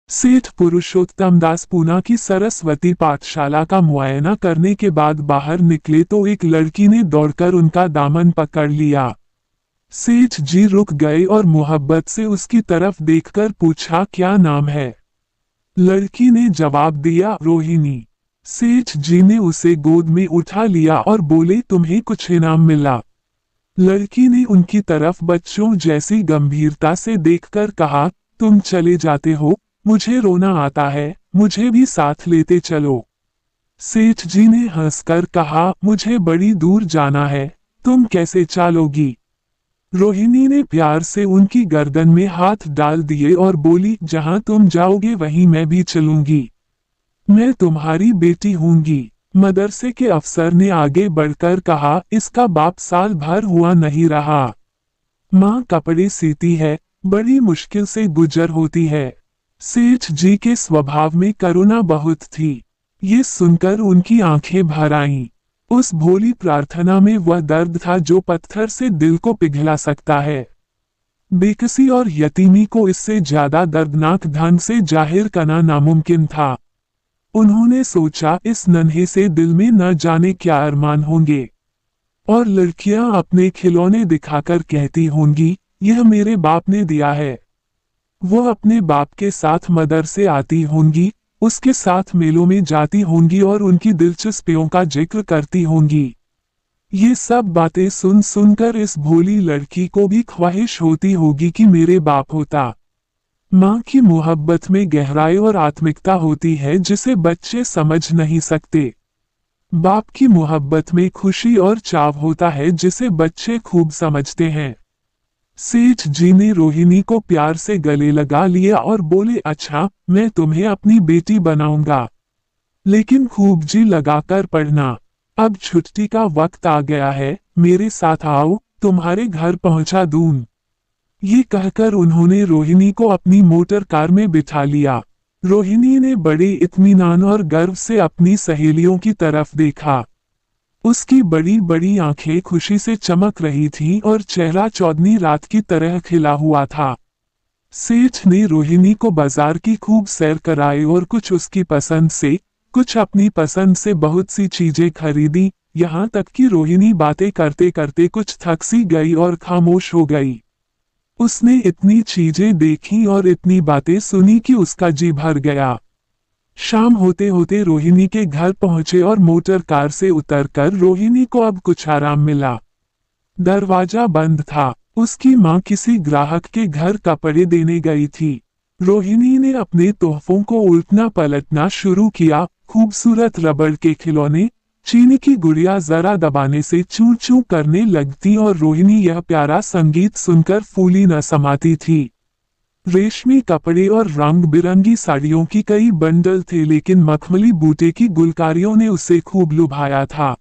सेठ पुरुषोत्तम दास पूना की सरस्वती पाठशाला का मुआयना करने के बाद बाहर निकले तो एक लड़की ने दौड़कर उनका दामन पकड़ लिया। सेठ जी रुक गए और मोहब्बत से उसकी तरफ देखकर पूछा, क्या नाम है? लड़की ने जवाब दिया, रोहिणी। सेठ जी ने उसे गोद में उठा लिया और बोले, तुम्हें कुछ इनाम मिला? लड़की ने उनकी तरफ बच्चों जैसी गंभीरता से देखकर कहा, तुम चले जाते हो, मुझे रोना आता है, मुझे भी साथ लेते चलो। सेठ जी ने हंसकर कहा, मुझे बड़ी दूर जाना है, तुम कैसे चलोगी? रोहिणी ने प्यार से उनकी गर्दन में हाथ डाल दिए और बोली, जहां तुम जाओगे वहीं मैं भी चलूंगी। मैं तुम्हारी बेटी हूंगी। मदरसे के अफसर ने आगे बढ़कर कहा, इसका बाप साल भर हुआ नहीं रहा। माँ कपड़े सीती है, बड़ी मुश्किल से गुजर होती है। सेठ जी के स्वभाव में करुणा बहुत थी। ये सुनकर उनकी आंखें भर आईं। उस भोली प्रार्थना में वह दर्द था जो पत्थर से दिल को पिघला सकता है। बेकसी और यतीमी को इससे ज्यादा दर्दनाक ढंग से जाहिर करना नामुमकिन था। उन्होंने सोचा, इस नन्हे से दिल में न जाने क्या अरमान होंगे, और लड़कियां अपने खिलौने दिखाकर कहती होंगी, यह मेरे बाप ने दिया है। वो अपने बाप के साथ मदरसे आती होंगी, उसके साथ मेलों में जाती होंगी और उनकी दिलचस्पियों का जिक्र करती होंगी। ये सब बातें सुन सुनकर इस भोली लड़की को भी ख्वाहिश होती होगी कि मेरे बाप होता। माँ की मोहब्बत में गहराई और आत्मिकता होती है जिसे बच्चे समझ नहीं सकते। बाप की मोहब्बत में खुशी और चाव होता है जिसे बच्चे खूब समझते हैं। सेठ जी ने रोहिणी को प्यार से गले लगा लिया और बोले, अच्छा, मैं तुम्हें अपनी बेटी बनाऊंगा, लेकिन खूब जी लगाकर पढ़ना। अब छुट्टी का वक्त आ गया है, मेरे साथ आओ, तुम्हारे घर पहुंचा दूं। ये कहकर उन्होंने रोहिणी को अपनी मोटर कार में बिठा लिया। रोहिणी ने बड़े इत्मीनान और गर्व से अपनी सहेलियों की तरफ देखा। उसकी बड़ी बड़ी आंखें खुशी से चमक रही थीं और चेहरा चौदनी रात की तरह खिला हुआ था। सेठ ने रोहिणी को बाजार की खूब सैर कराई और कुछ उसकी पसंद से, कुछ अपनी पसंद से बहुत सी चीजें खरीदी, यहाँ तक कि रोहिणी बातें करते करते कुछ थक सी गई और खामोश हो गई। उसने इतनी चीजें देखी और इतनी बातें सुनी कि उसका जी भर गया। शाम होते होते रोहिणी के घर पहुंचे और मोटर कार से उतरकर रोहिणी को अब कुछ आराम मिला। दरवाजा बंद था। उसकी माँ किसी ग्राहक के घर कपड़े देने गई थी। रोहिणी ने अपने तोहफों को उल्टना पलटना शुरू किया। खूबसूरत रबड़ के खिलौने, चीनी की गुड़िया जरा दबाने से चू चू करने लगती और रोहिणी यह प्यारा संगीत सुनकर फूली न समाती थी। रेशमी कपड़े और रंग बिरंगी साड़ियों की कई बंडल थे, लेकिन मखमली बूटे की गुलकारियों ने उसे खूब लुभाया था।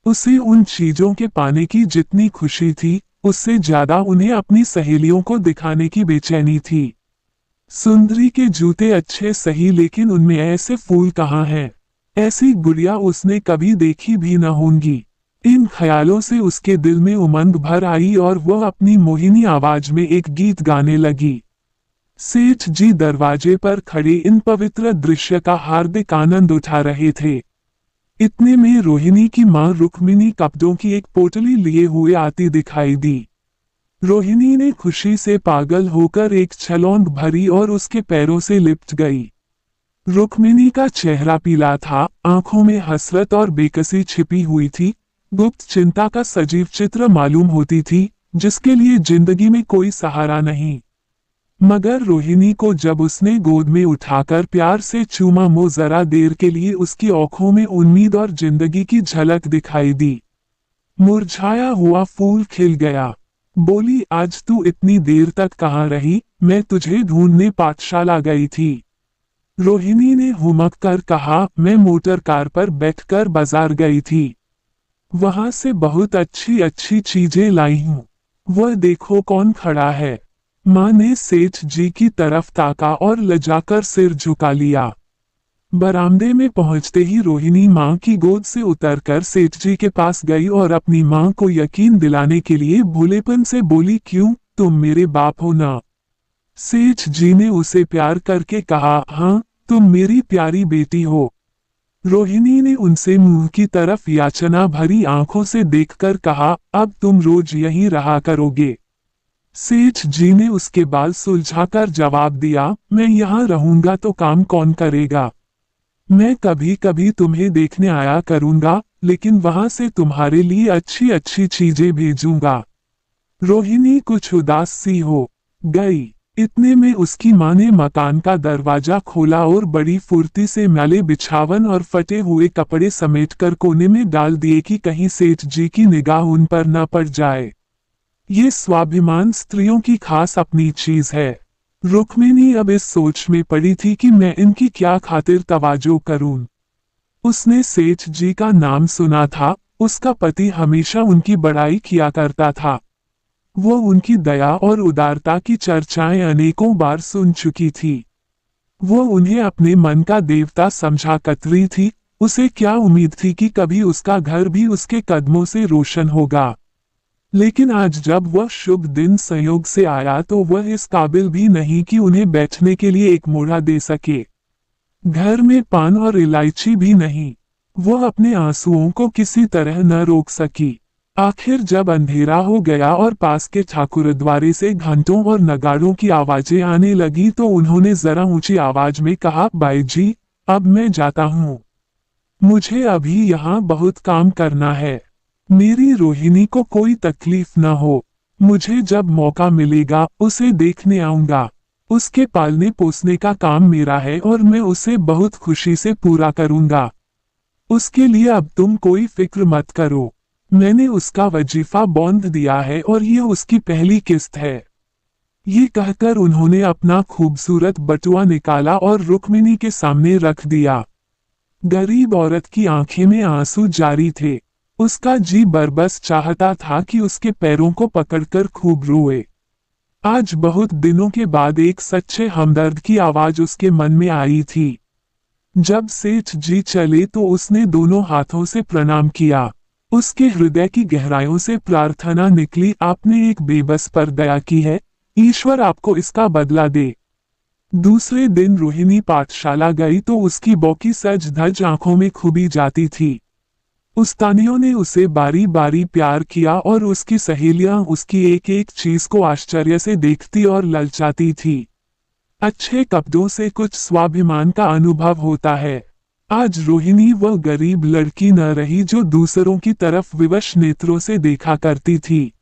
उसे उन चीजों के पाने की जितनी खुशी थी, उससे ज्यादा उन्हें अपनी सहेलियों को दिखाने की बेचैनी थी। सुंदरी के जूते अच्छे सही, लेकिन उनमें ऐसे फूल कहाँ हैं? ऐसी गुड़िया उसने कभी देखी भी न होंगी। इन ख्यालों से उसके दिल में उमंग भर आई और वह अपनी मोहिनी आवाज में एक गीत गाने लगी। सेठ जी दरवाजे पर खड़े इन पवित्र दृश्य का हार्दिक आनंद उठा रहे थे। इतने में रोहिणी की मां रुक्मिणी कपड़ों की एक पोटली लिए हुए आती दिखाई दी। रोहिणी ने खुशी से पागल होकर एक छलौंग भरी और उसके पैरों से लिपट गई। रुक्मिणी का चेहरा पीला था, आंखों में हसरत और बेकसी छिपी हुई थी। गुप्त चिंता का सजीव चित्र मालूम होती थी, जिसके लिए जिंदगी में कोई सहारा नहीं। मगर रोहिणी को जब उसने गोद में उठाकर प्यार से चूमा, मो जरा देर के लिए उसकी आंखों में उम्मीद और जिंदगी की झलक दिखाई दी। मुरझाया हुआ फूल खिल गया। बोली, आज तू इतनी देर तक कहाँ रही? मैं तुझे ढूंढने पाठशाला गई थी। रोहिणी ने हुमक कर कहा, मैं मोटर कार पर बैठकर बाजार गई थी। वहां से बहुत अच्छी अच्छी चीजें लाई हूं। वह देखो कौन खड़ा है। माँ ने सेठ जी की तरफ ताका और लजाकर सिर झुका लिया। बरामदे में पहुंचते ही रोहिणी माँ की गोद से उतरकर सेठ जी के पास गई और अपनी माँ को यकीन दिलाने के लिए भोलेपन से बोली, क्यों, तुम मेरे बाप हो ना? सेठ जी ने उसे प्यार करके कहा, हाँ, तुम मेरी प्यारी बेटी हो। रोहिणी ने उनसे मुंह की तरफ याचना भरी आंखों से देखकर कहा, अब तुम रोज यहीं रहा करोगे। सेठ जी ने उसके बाल सुलझाकर जवाब दिया, मैं यहाँ रहूंगा तो काम कौन करेगा। मैं कभी कभी तुम्हें देखने आया करूंगा, लेकिन वहां से तुम्हारे लिए अच्छी अच्छी चीजें भेजूंगा। रोहिणी कुछ उदास सी हो गई। इतने में उसकी माँ ने मकान का दरवाजा खोला और बड़ी फुर्ती से मैले बिछावन और फटे हुए कपड़े समेटकर कोने में डाल दिए कि कहीं सेठ जी की निगाह उन पर न पड़ जाए। ये स्वाभिमान स्त्रियों की खास अपनी चीज है। रुक्मिणी अब इस सोच में पड़ी थी कि मैं इनकी क्या खातिर तवाजो करूं। उसने सेठ जी का नाम सुना था, उसका पति हमेशा उनकी बड़ाई किया करता था। वो उनकी दया और उदारता की चर्चाएं अनेकों बार सुन चुकी थी। वो उन्हें अपने मन का देवता समझा करती थी। उसे क्या उम्मीद थी कि कभी उसका घर भी उसके कदमों से रोशन होगा। लेकिन आज जब वह शुभ दिन संयोग से आया तो वह इस काबिल भी नहीं कि उन्हें बैठने के लिए एक मोड़ा दे सके। घर में पान और इलायची भी नहीं। वह अपने आंसुओं को किसी तरह न रोक सकी। आखिर जब अंधेरा हो गया और पास के ठाकुरद्वारे से घंटों और नगाड़ों की आवाजें आने लगी तो उन्होंने जरा ऊंची आवाज में कहा, बाई जी, अब मैं जाता हूँ। मुझे अभी यहाँ बहुत काम करना है। मेरी रोहिणी को कोई तकलीफ न हो। मुझे जब मौका मिलेगा उसे देखने आऊंगा। उसके पालने पोसने का काम मेरा है और मैं उसे बहुत खुशी से पूरा करूंगा। उसके लिए अब तुम कोई फिक्र मत करो। मैंने उसका वजीफा बांध दिया है और यह उसकी पहली किस्त है। ये कहकर उन्होंने अपना खूबसूरत बटुआ निकाला और रुक्मिणी के सामने रख दिया। गरीब औरत की आंखें में आंसू जारी थे। उसका जी बरबस चाहता था कि उसके पैरों को पकड़कर खूब रोए। आज बहुत दिनों के बाद एक सच्चे हमदर्द की आवाज उसके मन में आई थी। जब सेठ जी चले तो उसने दोनों हाथों से प्रणाम किया। उसके हृदय की गहराइयों से प्रार्थना निकली, आपने एक बेबस पर दया की है, ईश्वर आपको इसका बदला दे। दूसरे दिन रोहिणी पाठशाला गई तो उसकी बौकी सज धज आंखों में खुबी जाती थी। उस्तानियों ने उसे बारी बारी प्यार किया और उसकी सहेलियां उसकी एक एक चीज को आश्चर्य से देखती और ललचाती थी। अच्छे कपड़ों से कुछ स्वाभिमान का अनुभव होता है। आज रोहिणी वह गरीब लड़की न रही जो दूसरों की तरफ विवश नेत्रों से देखा करती थी।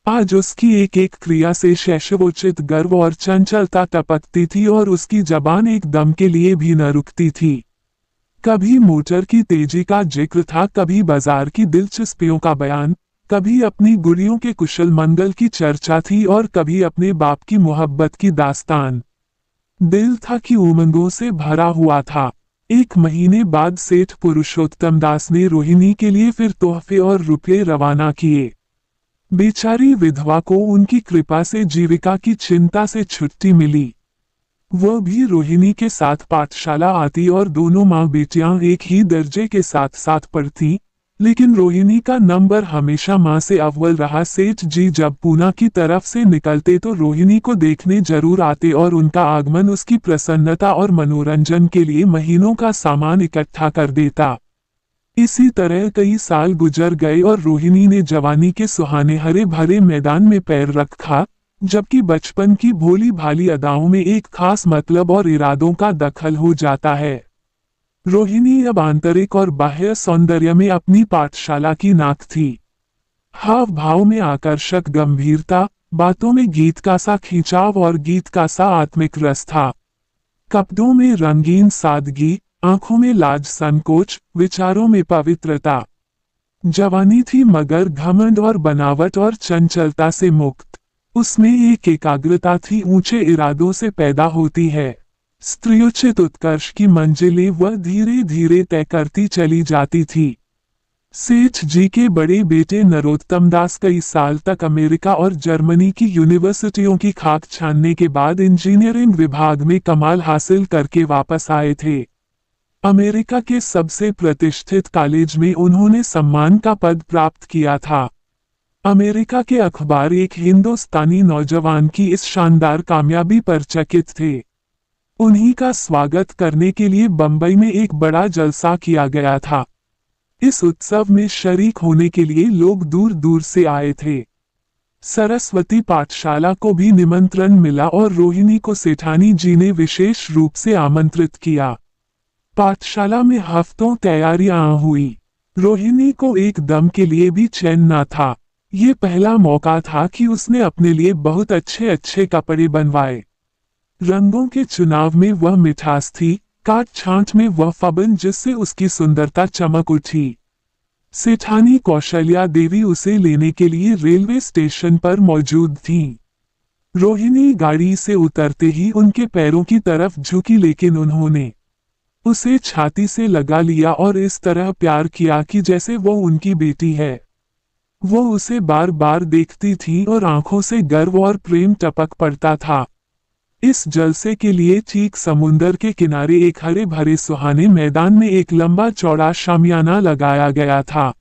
आज उसकी एक एक क्रिया से शैशवोचित गर्व और चंचलता टपकती थी और उसकी जबान एक दम के लिए भी न रुकती थी। कभी मोटर की तेजी का जिक्र था, कभी बाजार की दिलचस्पियों का बयान, कभी अपनी गुड़ियों के कुशल मंगल की चर्चा थी और कभी अपने बाप की मोहब्बत की दास्तान। दिल था कि उमंगों से भरा हुआ था। एक महीने बाद सेठ पुरुषोत्तम दास ने रोहिणी के लिए फिर तोहफे और रुपये रवाना किए। बेचारी विधवा को उनकी कृपा से जीविका की चिंता से छुट्टी मिली। वह भी रोहिणी के साथ पाठशाला आती और दोनों माँ बेटियां एक ही दर्जे के साथ साथ पढ़ती, लेकिन रोहिणी का नंबर हमेशा माँ से अव्वल रहा। सेठ जी जब पूना की तरफ से निकलते तो रोहिणी को देखने जरूर आते और उनका आगमन उसकी प्रसन्नता और मनोरंजन के लिए महीनों का सामान इकट्ठा कर देता। इसी तरह कई साल गुजर गए और रोहिणी ने जवानी के सुहाने हरे भरे मैदान में पैर रखा, जबकि बचपन की भोली भाली अदाओं में एक खास मतलब और इरादों का दखल हो जाता है। रोहिणी अब आंतरिक और बाह्य सौंदर्य में अपनी पाठशाला की नाक थी। हाव भाव में आकर्षक गंभीरता, बातों में गीत का सा खिंचाव और गीत का सा आत्मिक रस था। कपड़ों में रंगीन सादगी, आंखों में लाज संकोच, विचारों में पवित्रता। जवानी थी मगर घमंड और बनावट और चंचलता से मुक्त। उसमें एक एकाग्रता थी ऊंचे इरादों से पैदा होती है। स्त्रियोचित उत्कर्ष की मंजिलें वह धीरे धीरे तय करती चली जाती थी। सेठ जी के बड़े बेटे नरोत्तम दास कई साल तक अमेरिका और जर्मनी की यूनिवर्सिटियों की खाक छानने के बाद इंजीनियरिंग विभाग में कमाल हासिल करके वापस आए थे। अमेरिका के सबसे प्रतिष्ठित कॉलेज में उन्होंने सम्मान का पद प्राप्त किया था। अमेरिका के अखबार एक हिंदुस्तानी नौजवान की इस शानदार कामयाबी पर चकित थे। उन्हीं का स्वागत करने के लिए बंबई में एक बड़ा जलसा किया गया था। इस उत्सव में शरीक होने के लिए लोग दूर दूर से आए थे। सरस्वती पाठशाला को भी निमंत्रण मिला और रोहिणी को सेठानी जी ने विशेष रूप से आमंत्रित किया। पाठशाला में हफ्तों तैयारियां हुई। रोहिणी को एक दम के लिए भी चैन न था। ये पहला मौका था कि उसने अपने लिए बहुत अच्छे अच्छे कपड़े बनवाए। रंगों के चुनाव में वह मिठास थी, काट छांट में वह फबन जिससे उसकी सुंदरता चमक उठी। सेठानी कौशल्या देवी उसे लेने के लिए रेलवे स्टेशन पर मौजूद थीं। रोहिणी गाड़ी से उतरते ही उनके पैरों की तरफ झुकी, लेकिन उन्होंने उसे छाती से लगा लिया और इस तरह प्यार किया कि जैसे वो उनकी बेटी है। वो उसे बार बार देखती थी और आंखों से गर्व और प्रेम टपक पड़ता था। इस जलसे के लिए ठीक समुंदर के किनारे एक हरे भरे सुहाने मैदान में एक लंबा चौड़ा शामियाना लगाया गया था।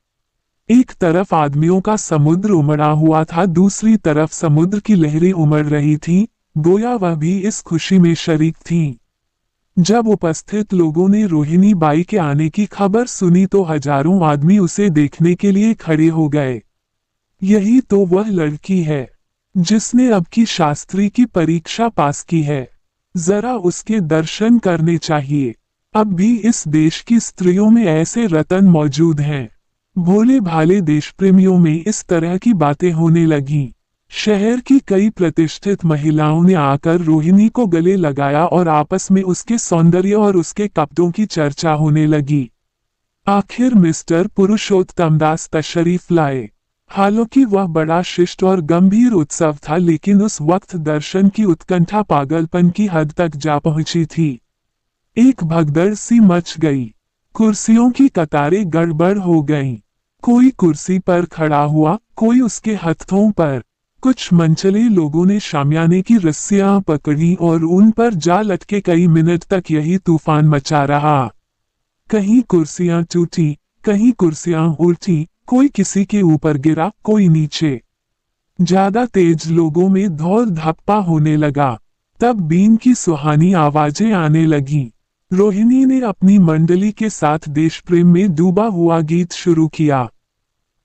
एक तरफ आदमियों का समुद्र उमड़ा हुआ था, दूसरी तरफ समुद्र की लहरें उमड़ रही थीं, गोया वह भी इस खुशी में शरीक थीं। जब उपस्थित लोगों ने रोहिणी बाई के आने की खबर सुनी तो हजारों आदमी उसे देखने के लिए खड़े हो गए। यही तो वह लड़की है जिसने अब की शास्त्री की परीक्षा पास की है। जरा उसके दर्शन करने चाहिए। अब भी इस देश की स्त्रियों में ऐसे रतन मौजूद हैं। भोले भाले देश प्रेमियों में इस तरह की बातें होने लगीं। शहर की कई प्रतिष्ठित महिलाओं ने आकर रोहिणी को गले लगाया और आपस में उसके सौंदर्य और उसके कपड़ों की चर्चा होने लगी। आखिर मिस्टर पुरुषोत्तम दास तशरीफ लाए। हालांकि वह बड़ा शिष्ट और गंभीर उत्सव था, लेकिन उस वक्त दर्शन की उत्कंठा पागलपन की हद तक जा पहुंची थी। एक भगदड़ सी मच गई। कुर्सियों की कतारें गड़बड़ हो गईं। कोई कुर्सी पर खड़ा हुआ, कोई उसके हथों पर। कुछ मनचले लोगों ने शामियाने की रस्सियां पकड़ी और उन पर जा लटके। कई मिनट तक यही तूफान मचा रहा। कहीं कुर्सियां टूटी, कहीं कुर्सियां उल्टी, कोई किसी के ऊपर गिरा, कोई नीचे। ज्यादा तेज लोगों में धौल धप्पा होने लगा। तब बीन की सुहानी आवाजें आने लगीं। रोहिणी ने अपनी मंडली के साथ देश प्रेम में डूबा हुआ गीत शुरू किया।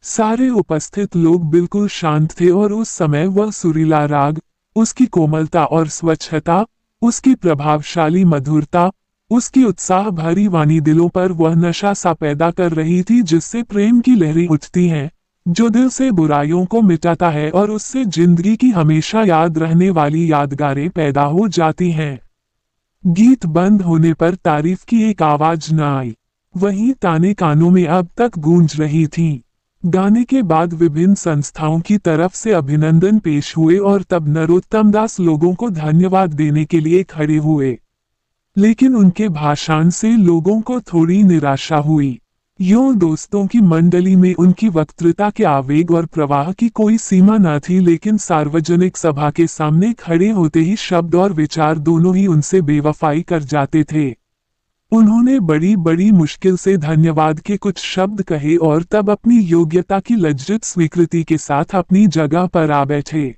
सारे उपस्थित लोग बिल्कुल शांत थे और उस समय वह सुरीला राग, उसकी कोमलता और स्वच्छता, उसकी प्रभावशाली मधुरता, उसकी उत्साह भरी वाणी दिलों पर वह नशा सा पैदा कर रही थी जिससे प्रेम की लहरें उठती हैं, जो दिल से बुराइयों को मिटाता है और उससे जिंदगी की हमेशा याद रहने वाली यादगारें पैदा हो जाती हैं। गीत बंद होने पर तारीफ की एक आवाज न आई। वहीं ताने कानों में अब तक गूंज रही थीं। गाने के बाद विभिन्न संस्थाओं की तरफ से अभिनंदन पेश हुए और तब नरोत्तम दास लोगों को धन्यवाद देने के लिए खड़े हुए। लेकिन उनके भाषण से लोगों को थोड़ी निराशा हुई। यूं दोस्तों की मंडली में उनकी वक्तृता के आवेग और प्रवाह की कोई सीमा न थी, लेकिन सार्वजनिक सभा के सामने खड़े होते ही शब्द और विचार दोनों ही उनसे बेवफाई कर जाते थे। उन्होंने बड़ी बड़ी मुश्किल से धन्यवाद के कुछ शब्द कहे और तब अपनी योग्यता की लज्जित स्वीकृति के साथ अपनी जगह पर आ बैठे।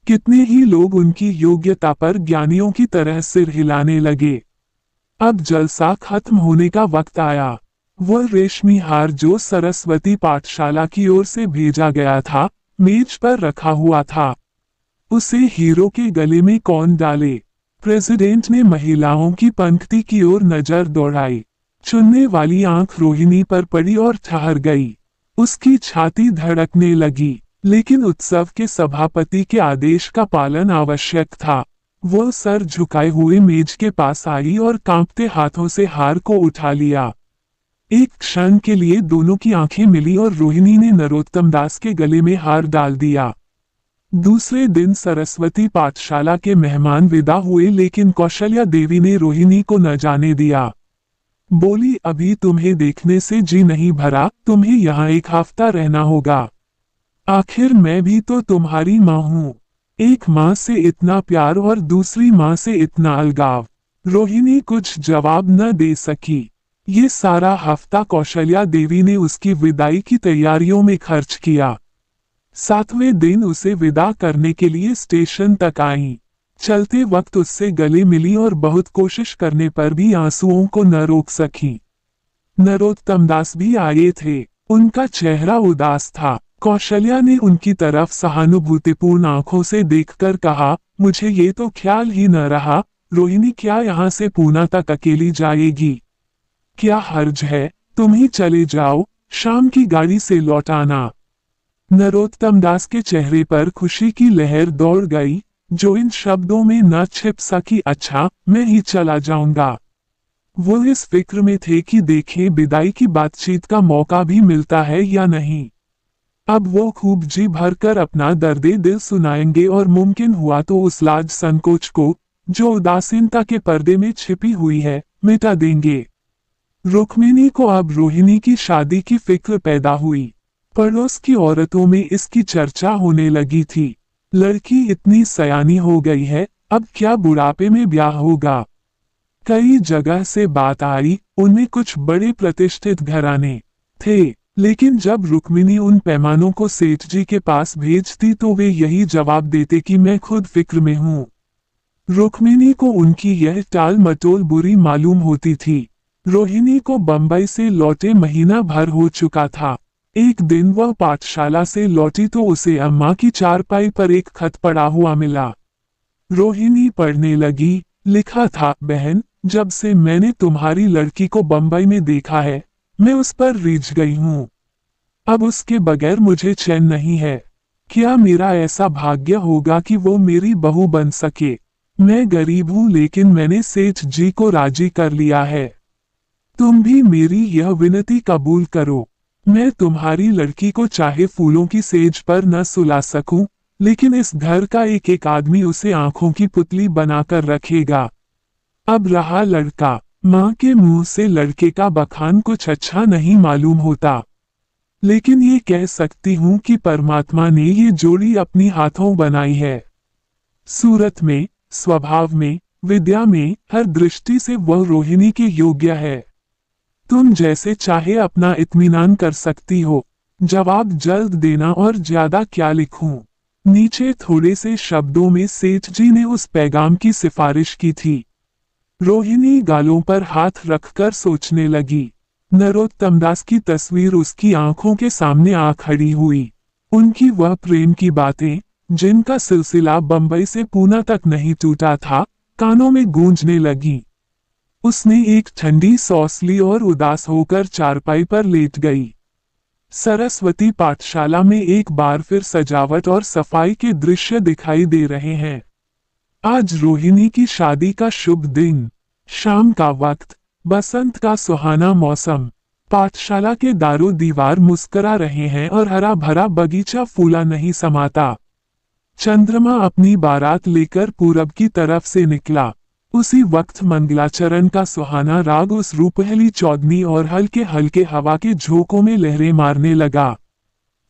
कितने ही लोग उनकी योग्यता पर ज्ञानियों की तरह सिर हिलाने लगे। अब जलसा खत्म होने का वक्त आया। वह रेशमी हार जो सरस्वती पाठशाला की ओर से भेजा गया था, मेज पर रखा हुआ था। उसे हीरो के गले में कौन डाले? प्रेसिडेंट ने महिलाओं की पंक्ति की ओर नजर दौड़ाई। चुनने वाली आंख रोहिणी पर पड़ी और ठहर गई। उसकी छाती धड़कने लगी, लेकिन उत्सव के सभापति के आदेश का पालन आवश्यक था। वो सर झुकाए हुए मेज के पास आई और कांपते हाथों से हार को उठा लिया। एक क्षण के लिए दोनों की आंखें मिली और रोहिणी ने नरोत्तम दास के गले में हार डाल दिया। दूसरे दिन सरस्वती पाठशाला के मेहमान विदा हुए, लेकिन कौशल्या देवी ने रोहिणी को न जाने दिया। बोली, अभी तुम्हें देखने से जी नहीं भरा, तुम्हें यहाँ एक हफ्ता रहना होगा। आखिर मैं भी तो तुम्हारी माँ हूँ। एक माँ से इतना प्यार और दूसरी माँ से इतना अलगाव। रोहिणी कुछ जवाब न दे सकी। ये सारा हफ्ता कौशल्या देवी ने उसकी विदाई की तैयारियों में खर्च किया। 7वें दिन उसे विदा करने के लिए स्टेशन तक आई। चलते वक्त उससे गले मिली और बहुत कोशिश करने पर भी आंसुओं को न रोक सकी। नरोत्तम दास भी आए थे। उनका चेहरा उदास था। कौशल्या ने उनकी तरफ सहानुभूतिपूर्ण आंखों से देखकर कहा, मुझे ये तो ख्याल ही न रहा, रोहिणी क्या यहाँ से पूना तक अकेली जाएगी? क्या हर्ज है? तुम ही चले जाओ, शाम की गाड़ी से लौट आना। नरोत्तम दास के चेहरे पर खुशी की लहर दौड़ गई, जो इन शब्दों में न छिप सकी। अच्छा, मैं ही चला जाऊंगा। वो इस फिक्र में थे कि देखें विदाई की बातचीत का मौका भी मिलता है या नहीं। अब वो खूब जी भरकर अपना दर्दे दिल सुनाएंगे और मुमकिन हुआ तो उस लाज संकोच को, जो उदासीनता के पर्दे में छिपी हुई है, मिटा देंगे। रुक्मिणी को अब रोहिणी की शादी की फिक्र पैदा हुई। पड़ोस की औरतों में इसकी चर्चा होने लगी थी। लड़की इतनी सयानी हो गई है, अब क्या बुढ़ापे में ब्याह होगा? कई जगह से बात आई, उनमें कुछ बड़े प्रतिष्ठित घराने थे, लेकिन जब रुक्मिणी उन पैमानों को सेठ जी के पास भेजती तो वे यही जवाब देते कि मैं खुद फिक्र में हूँ। रुक्मिणी को उनकी यह टाल मटोल बुरी मालूम होती थी। रोहिणी को बंबई से लौटे महीना भर हो चुका था। एक दिन वह पाठशाला से लौटी तो उसे अम्मा की चारपाई पर एक खत पड़ा हुआ मिला। रोहिणी पढ़ने लगी। लिखा था, बहन, जब से मैंने तुम्हारी लड़की को बंबई में देखा है, मैं उस पर रीझ गई हूँ। अब उसके बगैर मुझे चैन नहीं है। क्या मेरा ऐसा भाग्य होगा कि वो मेरी बहू बन सके? मैं गरीब हूँ, लेकिन मैंने सेठ जी को राजी कर लिया है। तुम भी मेरी यह विनती कबूल करो। मैं तुम्हारी लड़की को चाहे फूलों की सेज पर न सुला सकूं, लेकिन इस घर का एक एक आदमी उसे आंखों की पुतली बनाकर रखेगा। अब रहा लड़का, माँ के मुंह से लड़के का बखान कुछ अच्छा नहीं मालूम होता, लेकिन ये कह सकती हूँ कि परमात्मा ने ये जोड़ी अपनी हाथों बनाई है। सूरत में, स्वभाव में, विद्या में, हर दृष्टि से वह रोहिणी के योग्य है। तुम जैसे चाहे अपना इत्मीनान कर सकती हो। जवाब जल्द देना और ज्यादा क्या लिखूं। नीचे थोड़े से शब्दों में सेठ जी ने उस पैगाम की सिफारिश की थी। रोहिणी गालों पर हाथ रखकर सोचने लगी। नरोत्तम दास की तस्वीर उसकी आंखों के सामने आ खड़ी हुई। उनकी वह प्रेम की बातें, जिनका सिलसिला बंबई से पूना तक नहीं टूटा था, कानों में गूंजने लगी। उसने एक ठंडी सॉस ली और उदास होकर चारपाई पर लेट गई। सरस्वती पाठशाला में एक बार फिर सजावट और सफाई के दृश्य दिखाई दे रहे हैं। आज रोहिणी की शादी का शुभ दिन। शाम का वक्त, बसंत का सुहाना मौसम। पाठशाला के दारो दीवार मुस्करा रहे हैं और हरा भरा बगीचा फूला नहीं समाता। चंद्रमा अपनी बारात लेकर पूरब की तरफ से निकला। उसी वक्त मंगलाचरण का सुहाना राग उस रूपहली चौदनी और हल्के हल्के हवा के झोंकों में लहरें मारने लगा।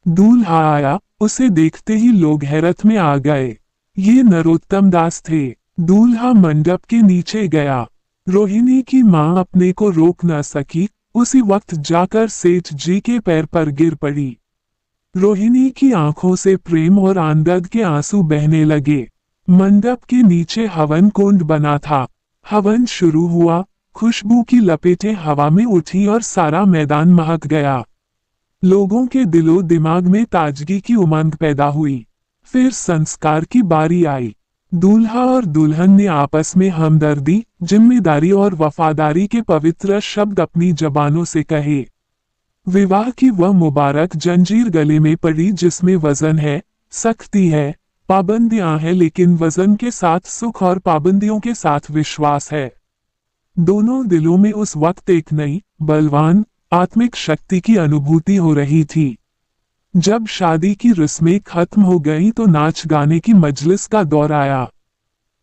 दूल्हा आया, उसे देखते ही लोग हैरत में आ गए। ये नरोत्तम दास थे। दूल्हा मंडप के नीचे गया। रोहिणी की मां अपने को रोक न सकी, उसी वक्त जाकर सेठ जी के पैर पर गिर पड़ी। रोहिणी की आंखों से प्रेम और आनंद के आंसू बहने लगे। मंडप के नीचे हवन कुंड बना था। हवन शुरू हुआ, खुशबू की लपेटें हवा में उठी और सारा मैदान महक गया। लोगों के दिलो दिमाग में ताजगी की उमंग पैदा हुई। फिर संस्कार की बारी आई। दूल्हा और दुल्हन ने आपस में हमदर्दी, जिम्मेदारी और वफादारी के पवित्र शब्द अपनी जबानों से कहे। विवाह की वह मुबारक जंजीर गले में पड़ी जिसमें वजन है, सख्ती है, पाबंदियां हैं, लेकिन वजन के साथ सुख और पाबंदियों के साथ विश्वास है। दोनों दिलों में उस वक्त एक नई, बलवान, आत्मिक शक्ति की अनुभूति हो रही थी। जब शादी की रस्में खत्म हो गईं तो नाच गाने की मजलिस का दौर आया।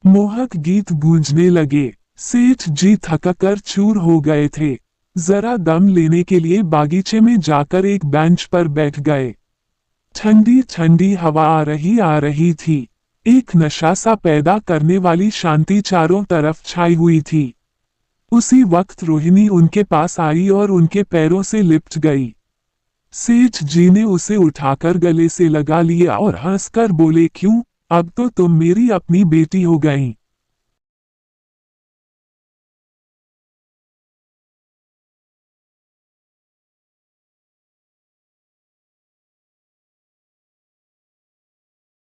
मोहक गीत गूंजने लगे। सेठ जी थककर चूर हो गए थे। जरा दम लेने के लिए बागीचे में जाकर एक बेंच पर बैठ गए। ठंडी ठंडी हवा आ रही थी। एक नशा सा पैदा करने वाली शांति चारों तरफ छाई हुई थी। उसी वक्त रोहिणी उनके पास आई और उनके पैरों से लिपट गई। सेठ जी ने उसे उठाकर गले से लगा लिया और हंसकर बोले, क्यों, अब तो तुम मेरी अपनी बेटी हो गई।